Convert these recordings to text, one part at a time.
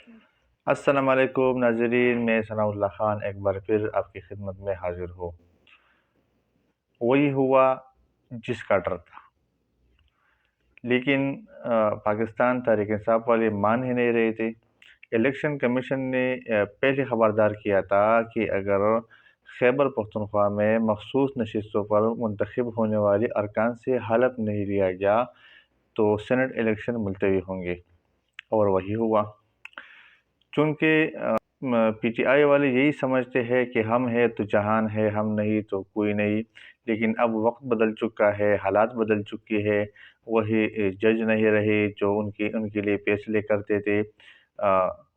अस्सलाम वालेकुम नाजरीन, मैं सनाउल्लाह खान एक बार फिर आपकी खिदमत में हाजिर हूँ। वही हुआ जिसका डर था, लेकिन पाकिस्तान तहरीक इंसाफ वाले मान ही नहीं रहे थे। इलेक्शन कमीशन ने पहले खबरदार किया था कि अगर खैबर पख्तूनख्वा में मखसूस नशिस्तों पर मुंतखब होने वाले अरकान से हलफ नहीं लिया गया तो सेनेट इलेक्शन मुलतवी होंगे, और वही हुआ। चूँकि पीटीआई वाले यही समझते हैं कि हम हैं तो जहान है, हम नहीं तो कोई नहीं। लेकिन अब वक्त बदल चुका है, हालात बदल चुकी है। वही जज नहीं रहे जो उनके लिए फैसले करते थे।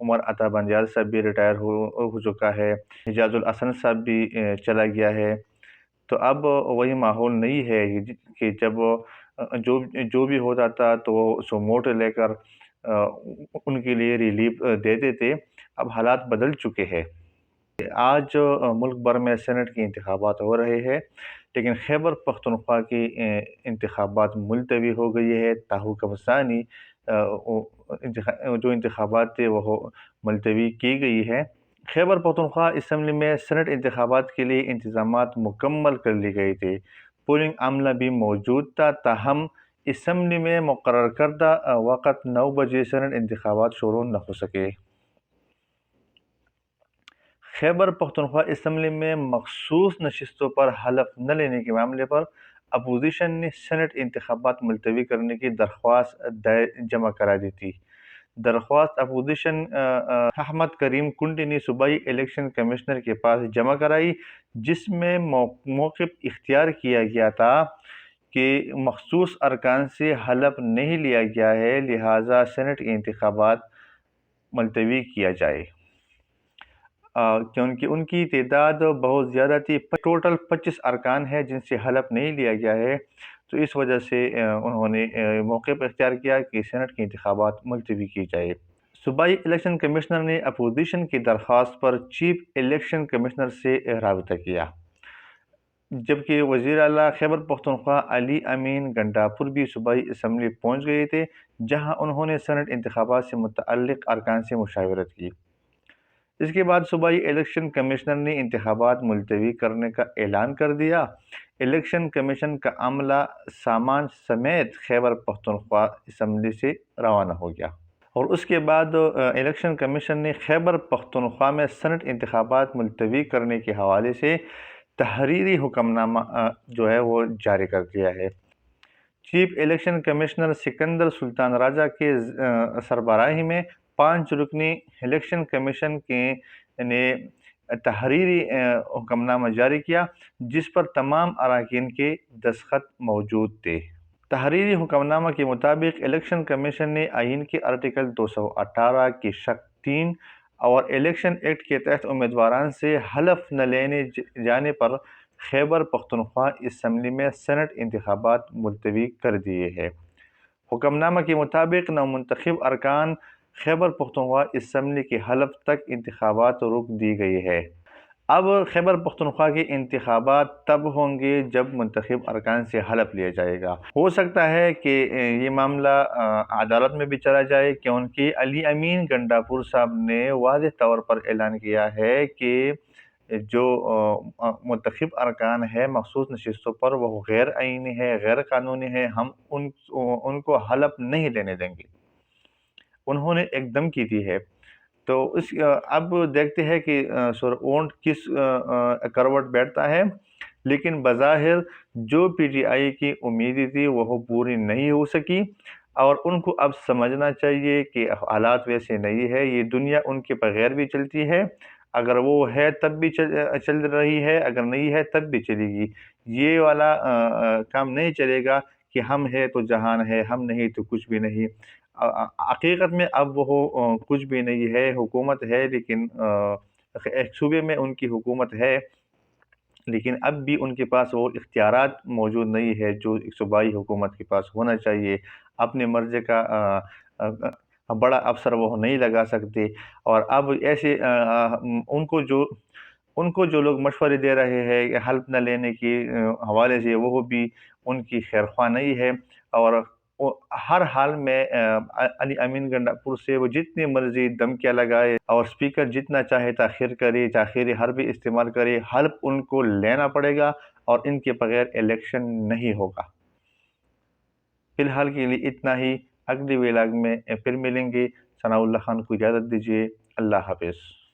उमर अता बंजाल साहब भी रिटायर हो चुका है। हिजाजुल हसन साहब भी चला गया है। तो अब वही माहौल नहीं है कि जब जो जो भी होता था तो वो सुमोटो लेकर उनके लिए रिलीफ देते थे। अब हालात बदल चुके हैं। आज मुल्क भर में सेनेट के इंतखाबात हो रहे हैं, लेकिन खैबर पख्तूनख्वा की इंतखाबात मुलतवी हो गई है। ताहुकम सानी जो इंतखाबात थे वो मुलतवी की गई है। खैबर पख्तूनख्वा असम्बली में सेनेट इंतखाबात के लिए इंतजामात मुकम्मल कर लिए गए थे। पोलिंग अमला भी मौजूद था, ताहम असम्बली में मुकर्रर करदा वक़्त 9 बजे सेनेट इंतखाबात शुरू न हो सके। खैबर पख्तूनख्वा असम्बली में मखसूस नशिस्तों पर हलफ न लेने के मामले पर अपोजिशन ने सेनेट इंतखाबात मुलतवी करने की दरख्वास्त जमा करा दी थी। दरख्वास्त अपोजिशन अहमद करीम कुंडी ने सूबाई इलेक्शन कमिश्नर के पास जमा कराई, जिसमें मौक़िफ़ इख्तियार किया गया था कि मखसूस अरकान से हलफ नहीं लिया गया है, लिहाजा सेनेट के इंतखाबात मुलतवी किया जाए। क्योंकि उनकी तादाद बहुत ज़्यादा थी। टोटल 25 अरकान है जिनसे हलफ नहीं लिया गया है। तो इस वजह से उन्होंने मौके पर इख्तियार किया कि सेनेट के इंतखाबात मुलतवी की जाए। सूबाई इलेक्शन कमिश्नर ने अपोजिशन की दरख्वास्त पर चीफ इलेक्शन कमिश्नर से राबता किया, जबकि वज़ीर आला खैबर पख्तूनख्वा अली अमीन गंडापुर भी सूबाई असम्बली पहुँच गए थे, जहाँ उन्होंने सेनेट इंतखाबात से मुतअल्लिक़ अरकान से मुशावरत की। इसके बाद सूबाई इलेक्शन कमिश्नर ने इंतखाबात मुलतवी करने का ऐलान कर दिया। इलेक्शन कमीशन का अमला सामान समेत खैबर पख्तूनख्वा असम्बली से रवाना हो गया, और उसके बाद इलेक्शन कमीशन ने खैबर पख्तूनख्वा में सेनेट इंतखाबात मुलतवी करने के हवाले से तहरीरी हुक्मनामा जो है वो जारी कर दिया है। Chief election commissioner Sikandar Sultan Raja के सरबराही में 5 रुकनी इलेक्शन कमीशन ने तहरीरी हुक्मनामा जारी किया, जिस पर तमाम अरकान के दस्तखत मौजूद थे। तहरीरी हुक्मनामा के मुताबिक इलेक्शन कमीशन ने आइन के आर्टिकल 218 की शर्त 3 और इलेक्शन एक्ट के तहत उम्मीदवारान से हलफ न लेने जाने पर खैबर पख्तूनख्वा असम्बली में सेनेट इंतखाबात मुलतवी कर दिए हैं। हुक्मनामा के मुताबिक नामुंतखब अरकान खैबर पख्तूनख्वा असम्बली के हलफ तक इंतखाबात रोक दी गई है। अब खैबर पख्तूनख्वा के इंतखाबात तब होंगे जब मुंतखब अरकान से हलफ लिया जाएगा। हो सकता है कि ये मामला अदालत में भी चला जाए, क्योंकि अली अमीन गंडापुर साहब ने वाज़ेह तौर पर ऐलान किया है कि जो मुंतखब अरकान है मखसूस नशिस्तों पर वो गैर आइनी है, गैर कानूनी है, हम उनको हलफ नहीं लेने देंगे। उन्होंने एक धमकी दी है। तो अब देखते हैं कि ऊँट किस करवट बैठता है, लेकिन बज़ाहिर जो पीटीआई की उम्मीदें थी वो पूरी नहीं हो सकी, और उनको अब समझना चाहिए कि हालात वैसे नहीं है। ये दुनिया उनके बगैर भी चलती है, अगर वो है तब भी चल रही है, अगर नहीं है तब भी चलेगी। ये वाला काम नहीं चलेगा कि हम है तो जहान है, हम नहीं तो कुछ भी नहीं। हकीकत में अब वो कुछ भी नहीं है, हुकूमत है, लेकिन एक सूबे में उनकी हुकूमत है, लेकिन अब भी उनके पास वो इख्तियारात मौजूद नहीं है जो एक सूबाई हुकूमत के पास होना चाहिए। अपने मर्ज़ी का बड़ा अफ़सर वो नहीं लगा सकते, और अब ऐसे उनको जो लोग मशवरे दे रहे हैं कि हल्फ न लेने के हवाले से, वो भी उनकी खैरख्वाह नहीं है। और وہ ہر حال میں علی امین گنڈاپور سے وہ جتنی مرضی دھمکیاں لگائے اور اسپیکر جتنا چاہے تاخیر کرے، تاخیر حربی استعمال کرے، حلف ان کو لینا پڑے گا اور ان کے بغیر الیکشن نہیں ہوگا۔ فی الحال کے لیے اتنا ہی، اگلی ولاگ میں پھر ملیں گے۔ ثناء اللہ خان کو اجازت دیجیے، اللہ حافظ۔